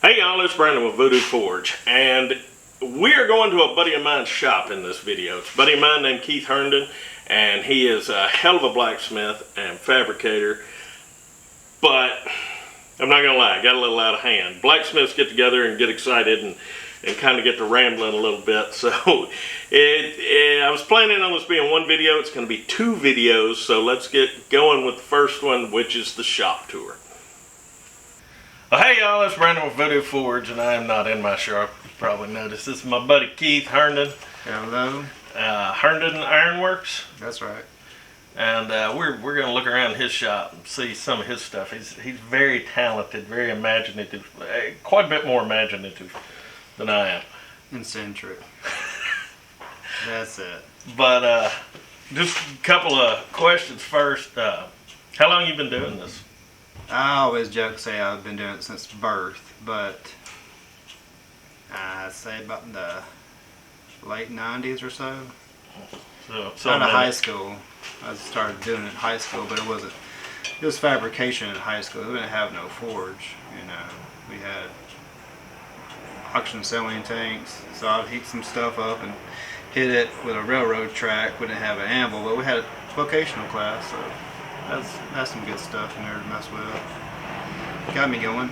Hey y'all, it's Brandon with Voodoo Forge, and we are going to a buddy of mine's shop in this video. It's a buddy of mine named Keith Herendon, and he is a hell of a blacksmith and fabricator, but I'm not gonna lie, I got a little out of hand. Blacksmiths get together and get excited and kind of get to rambling a little bit, so I was planning on this being one video. It's going to be two videos, so let's get going with the first one, which is the shop tour. Well, hey y'all, it's Brandon with Voodoo Forge, and I am not in my shop. You probably noticed. This is my buddy Keith Herendon. Hello. Herendon Iron Works. That's right. And we're going to look around his shop and see some of his stuff. He's very talented, very imaginative, quite a bit more imaginative than I am. Eccentric. That's it. But just a couple of questions first. How long you been doing this? I always joke say I've been doing it since birth, but I'd say about the late 90s or so. So out of high school. I started doing it in high school, but it was fabrication in high school. We didn't have no forge, you know. We had auction selling tanks, so I'd heat some stuff up and hit it with a railroad track. We didn't have an anvil, but we had a vocational class, so that's some good stuff in there to mess with. Got me going.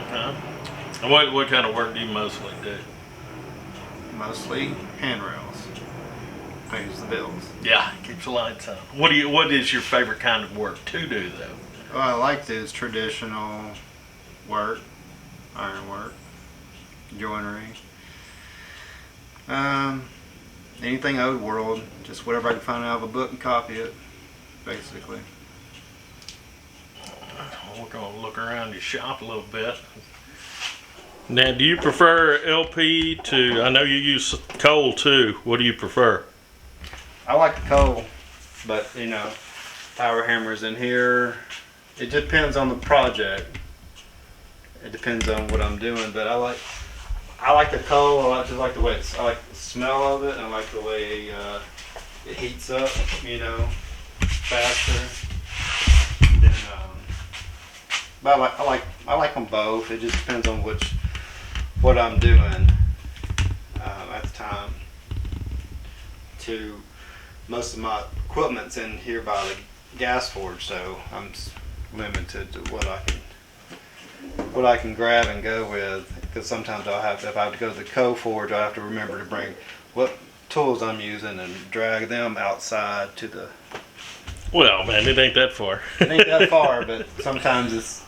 Okay. And what kind of work do you mostly do? Mostly handrails. Pays the bills. Yeah, keeps the lights on. What is your favorite kind of work to do though? Well, I like this traditional work, iron work, joinery. Anything old world, just whatever I can find out of a book and copy it, basically. We're going to look around your shop a little bit. Now, do you prefer LP to, I know you use coal too, what do you prefer? I like the coal, but you know, power hammers in here. It depends on the project. It depends on what I'm doing, but I like the coal. I just like the way I like the smell of it, and I like the way it heats up, you know, faster. Then, but I like them both. It just depends on what I'm doing at the time. Most of my equipment's in here by the gas forge, so I'm limited to what I can grab and go with. Because sometimes if I have to go to the coal forge, I have to remember to bring what tools I'm using and drag them outside to the. Well, man, it ain't that far. It ain't that far, but sometimes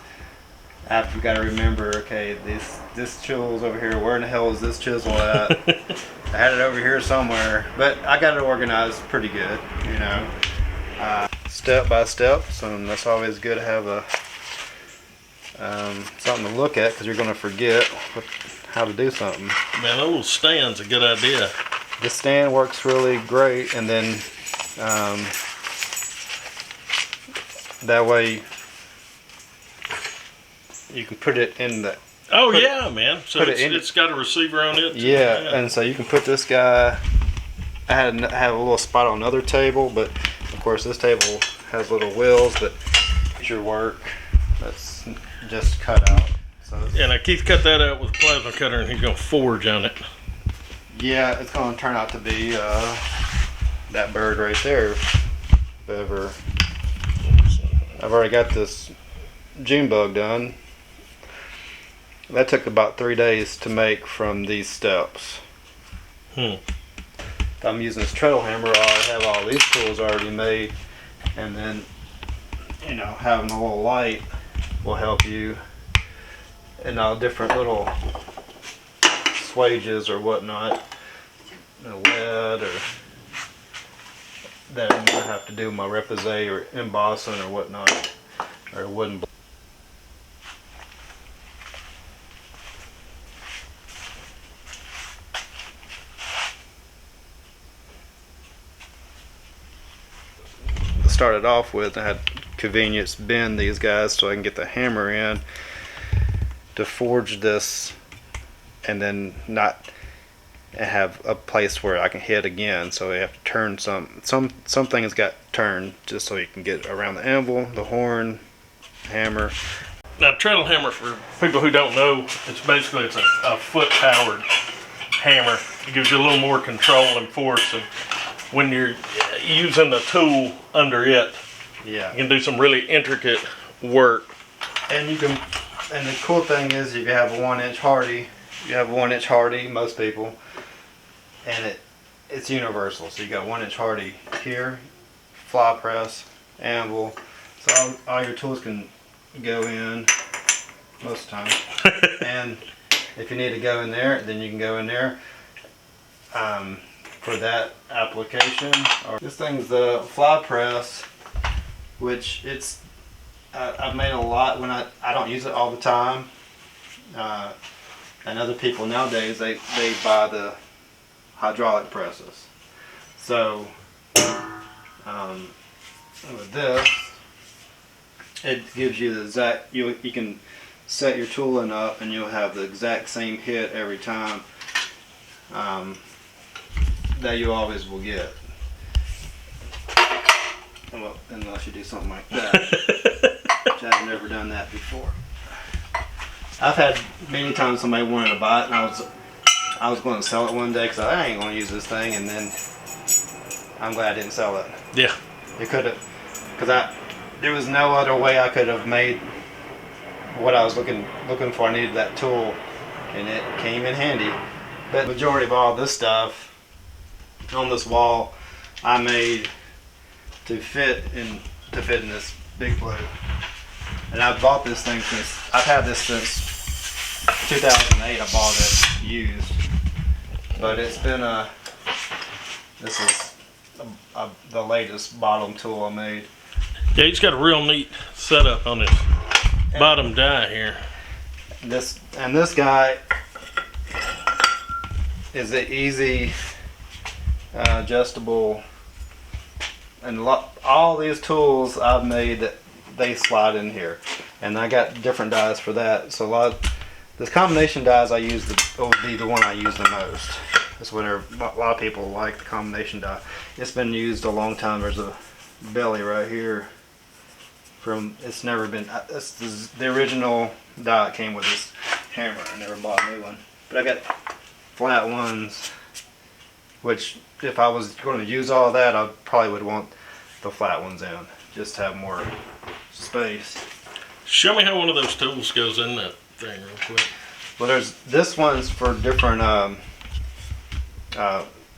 I've got to remember. Okay, this chisel's over here. Where in the hell is this chisel at? I had it over here somewhere, but I got it organized pretty good, you know, step by step. So that's always good to have something to look at, because you're going to forget how to do something. Man, that little stand's a good idea. The stand works really great, and then that way you can put it in the. Oh yeah, man. So it's got a receiver on it. Yeah, and so you can put this guy. I had a little spot on another table, but of course this table has little wheels that your work. That's just cut out. So yeah, now Keith cut that out with a plasma cutter, and he's gonna forge on it. Yeah, it's gonna turn out to be that bird right there. If ever, I've already got this June bug done. That took about 3 days to make from these steps. If I'm using this Treadle Hammer, I have all these tools already made, and then, you know, having a little light will help you, and all different little swages or whatnot, lead or that I'm gonna have to do my repousse or embossing or whatnot, or wooden. Started off with, I had convenience bend these guys so I can get the hammer in to forge this, and then not have a place where I can hit again. So you have to turn some things got turned just so you can get around the anvil, the horn, hammer. Now treadle hammer, for people who don't know, it's a foot powered hammer. It gives you a little more control and force, and when you're using the tool under it, yeah, you can do some really intricate work. And you can, and the cool thing is, if you have a 1-inch Hardy, most people, and it's universal. So you got 1-inch Hardy here, fly press, anvil, so all your tools can go in most of the time. And if you need to go in there, then you can go in there for that application. Or this thing's the fly press, which I've made a lot when I don't use it all the time. And other people nowadays, they buy the hydraulic presses. So with this, it gives you the exact, you can set your tooling up and you'll have the exact same hit every time that you always will get. Well, unless you do something like that. Which I've never done that before. I've had many times somebody wanted to buy it, and I was going to sell it one day because I ain't going to use this thing, and then I'm glad I didn't sell it. Yeah. It could have, because there was no other way I could have made what I was looking for. I needed that tool, and it came in handy. But the majority of all this stuff on this wall, I made to fit in this big blue. And I've bought this thing I've had this since 2008. I bought it used, but it's been this is the latest bottom tool I made. Yeah, he's got a real neat setup on his bottom die here. This guy is an easy adjustable, and all these tools I've made that they slide in here, and I got different dies for that. So this combination dies will be the one I use the most. That's what a lot of people like, the combination die. It's been used a long time. There's a belly right here it's never been, it's the original die that came with this hammer. I never bought a new one, but I got flat ones, which if I was going to use all that, I probably would want the flat ones in, just to have more space. Show me how one of those tools goes in that thing real quick. Well, this one's for different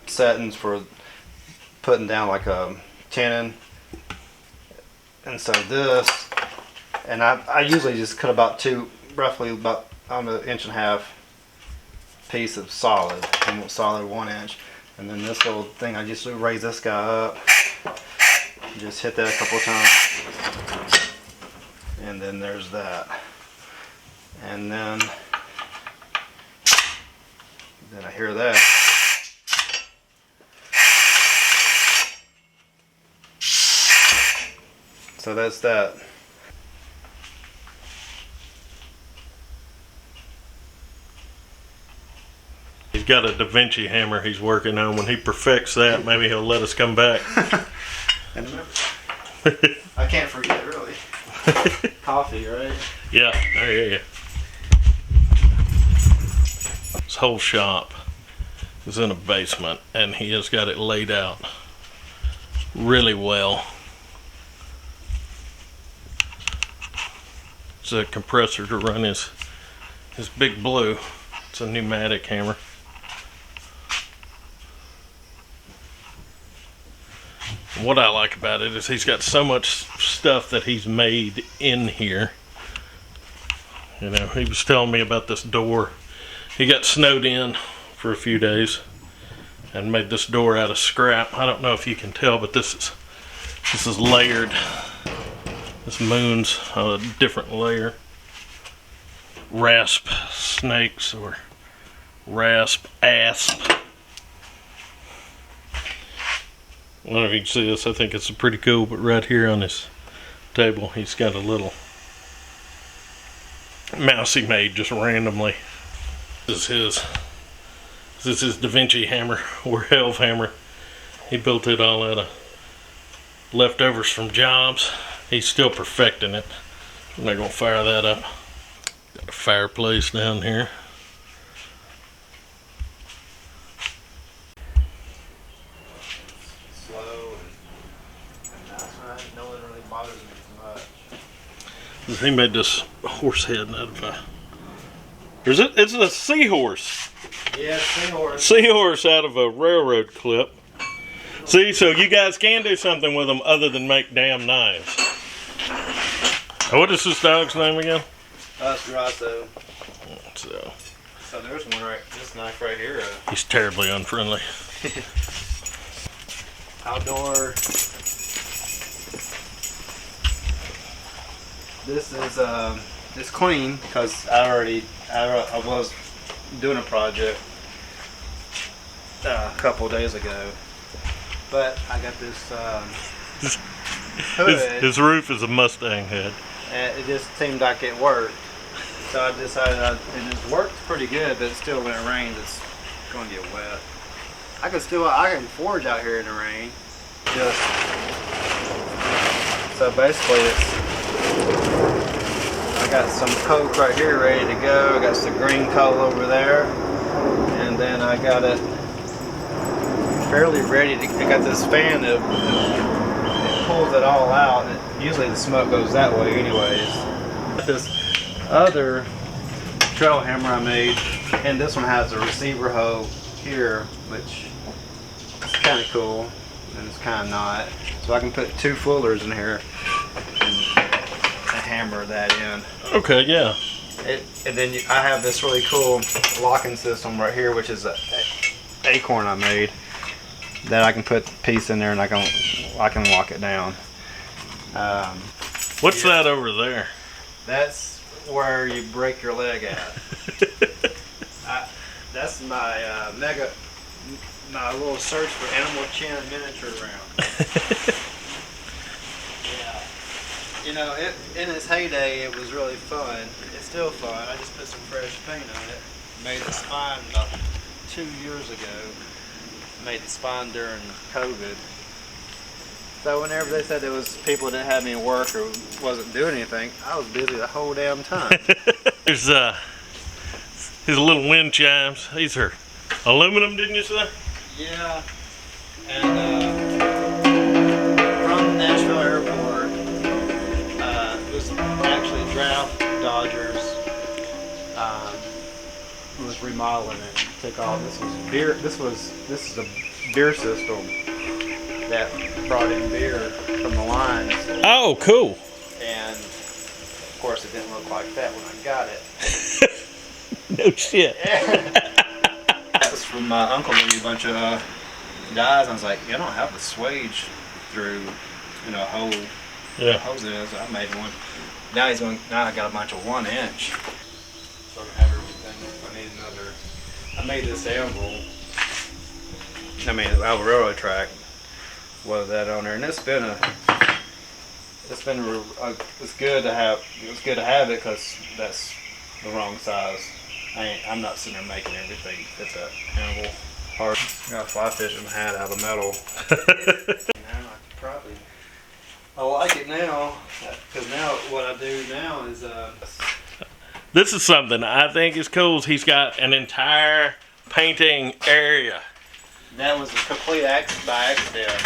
settings for putting down like a tenon, and so this, and I usually just cut roughly about an 1.5 inch piece of solid 1 inch, and then this little thing I just raise this guy up, just hit that a couple times, and then there's that, and then I hear that. So that's that. He's got a Davinci hammer he's working on. When he perfects that, maybe he'll let us come back. I can't forget, really. Coffee, right? Yeah, there you go. His whole shop is in a basement, and he has got it laid out really well. It's a compressor to run his big blue. It's a pneumatic hammer. What I like about it is he's got so much stuff that he's made in here. You know, he was telling me about this door. He got snowed in for a few days and made this door out of scrap. I don't know if you can tell, but this is layered. This moon's a different layer. Rasp snakes or rasp asp. I don't know if you can see this. I think it's pretty cool, but right here on his table he's got a little mouse he made just randomly. This is his Davinci hammer or Helve hammer. He built it all out of leftovers from jobs. He's still perfecting it. I'm not gonna fire that up. Got a fireplace down here. Slow and nice. No one really bothers me too much. He made this horse head out of a... It's a seahorse. Yeah, seahorse. Seahorse out of a railroad clip. See, so you guys can do something with them other than make damn knives. What is this dog's name again? That's Grasso. So there's one right, this knife right here. he's terribly unfriendly. Outdoor. This is it's clean because I was doing a project a couple of days ago, but I got this hood. His roof is a Mustang head. And it just seemed like it worked, so I decided and it worked pretty good, but still when it rains it's going to get wet. I can forge out here in the rain. So basically I got some coke right here ready to go. I got some green coal over there, and then I got it fairly ready to. I got this fan that it pulls it all out. And usually the smoke goes that way, anyways. This other Treadle Hammer I made, and this one has a receiver hoe here, which is kind of cool, and it's kind of not. So I can put 2 fullers in here and hammer that in. Okay, yeah. And then I have this really cool locking system right here, which is an acorn I made, that I can put the piece in there and I can lock it down. What's that over there? That's where you break your leg at. That's my my little search for animal chin miniature round. Yeah. You know, in its heyday, it was really fun. It's still fun. I just put some fresh paint on it. Made the spine about 2 years ago. Made the spine during COVID. So whenever they said there was people that had me at work or wasn't doing anything, I was busy the whole damn time. There's his little wind chimes. These are aluminum, didn't you say? Yeah. And from Nashville Airport, it was actually Draft Dodgers. Was remodeling it. Took all this was beer. This is a beer system that brought in beer from the lines. Oh, cool. And of course, it didn't look like that when I got it. No shit. That was from my uncle. Made me a bunch of dyes. And I was like, I don't have the swage through, hole. Yeah. Hose in it, so I made one. Now I got a bunch of 1 inch. So I can have everything. I need another. I made this anvil. I have a railroad track with that on there, and it's good to have. It's good to have it because that's the wrong size. I'm not sitting there making everything fit that anvil hard. I got a fly fishing hat out of metal. I like it now because now what I do now is This is something I think is cool. He's got an entire painting area. that was a complete by accident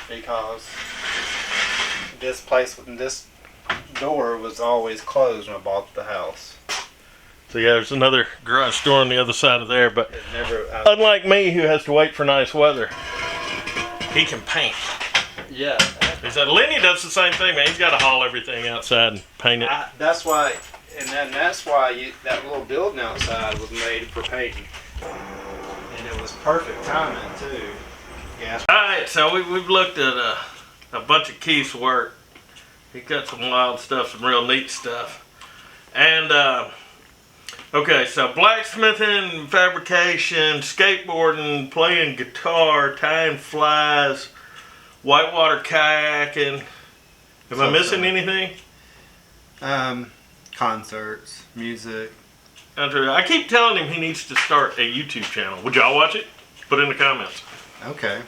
because this door was always closed when I bought the house. So yeah, there's another garage door on the other side of there, but It never. unlike me who has to wait for nice weather, he can paint. Yeah. He said Lenny does the same thing, man. He's got to haul everything outside and paint it. That's why, that's why that little building outside was made for painting, and it was perfect timing too. Yeah. All right, so we've looked at a bunch of Keith's work. He got some wild stuff, some real neat stuff. And, okay, so blacksmithing, fabrication, skateboarding, playing guitar, tying flies, whitewater kayaking. Am I missing anything? Concerts, music. I keep telling him he needs to start a YouTube channel. Would y'all watch it? Put it in the comments. Okay.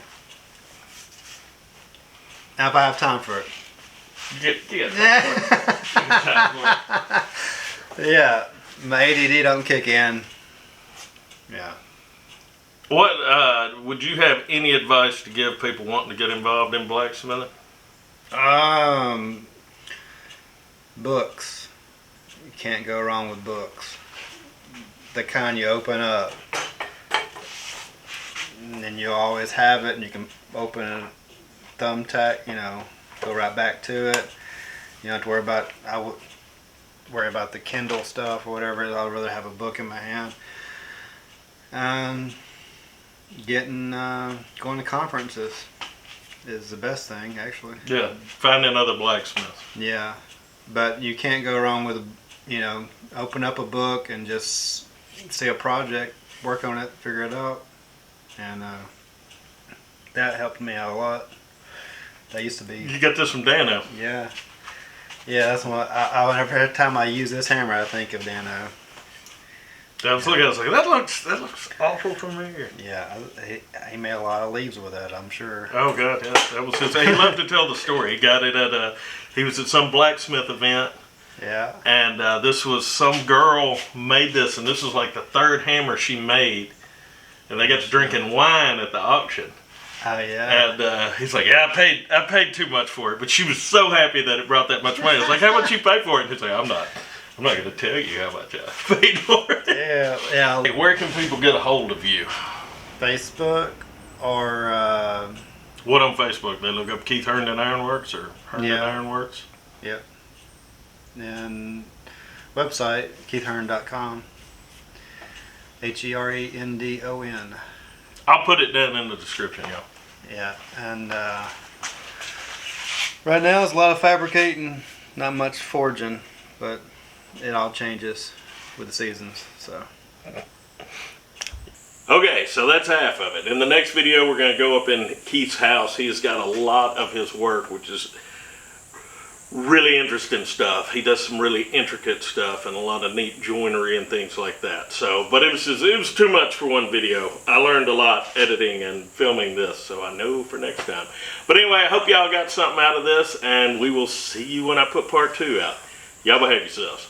Now if I have time for it. Get Yeah, my ADD don't kick in. Yeah. What would you have any advice to give people wanting to get involved in blacksmithing? Books. You can't go wrong with books. The kind you open up, and then you always have it, and you can open a thumbtack, you know, go right back to it. You don't have to worry about, worry about the Kindle stuff or whatever. I'd rather have a book in my hand. Going to conferences is the best thing, actually. Yeah, finding other blacksmiths. Yeah, but you can't go wrong with, you know, open up a book and just see a project, work on it, figure it out, and that helped me out a lot. That used to be. You got this from Dano. Yeah, yeah. That's what every time I use this hammer, I think of Dano. I was looking, I was like, that looks awful familiar. Yeah, he made a lot of leaves with that, I'm sure. Oh God, yeah, that was his. He loved to tell the story. He got it at he was at some blacksmith event. Yeah. And this was some girl made this, and this was like the third hammer she made, and they got to drinking wine at the auction. Oh yeah. And he's like, yeah, I paid too much for it, but she was so happy that it brought that much money. I was like, how much you pay for it? And he's like, I'm not going to tell you how much I paid for it. Yeah, yeah. Like, where can people get a hold of you? Facebook or... What on Facebook? They look up Keith Herendon Iron Works or Herendon Iron Works? Yep. And website, keithherendon.com. Herendon. I'll put it down in the description, y'all. Yeah, and right now it's a lot of fabricating, not much forging, but it all changes with the seasons, so. Okay, so that's half of it. In the next video, we're going to go up in Keith's house. He's got a lot of his work, which is really interesting stuff. He does some really intricate stuff and a lot of neat joinery and things like that. So, but it was too much for one video. I learned a lot editing and filming this, so I know for next time. But anyway, I hope y'all got something out of this, and we will see you when I put part 2 out. Y'all behave yourselves.